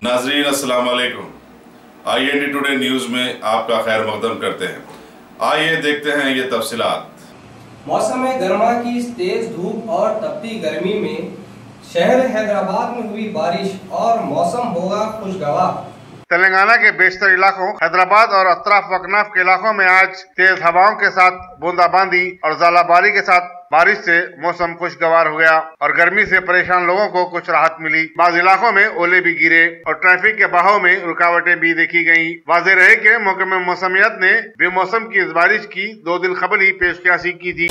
नाजरीन अस्सलाम वालेकुम। IND टुडे न्यूज़ में आपका खैर मकदम करते हैं। आइए देखते हैं ये तफसीलात। मौसम गर्मा की इस तेज धूप और तपती गर्मी में शहर हैदराबाद में हुई बारिश और मौसम होगा खुशगवार। तेलंगाना के बेशतर इलाकों, हैदराबाद और अतराफ वकनाफ के इलाकों में आज तेज हवाओं के साथ बूंदाबांदी और ज़ालाबारी के साथ बारिश से मौसम खुशगवार हो गया और गर्मी से परेशान लोगों को कुछ राहत मिली। बाज़ इलाकों में ओले भी गिरे और ट्रैफिक के बहाव में रुकावटें भी देखी गयी। वाज़ेह रहे कि महकमा मौसमियात ने बेमौसम की इस बारिश की 2 दिन कबल ही पेशकशी की थी।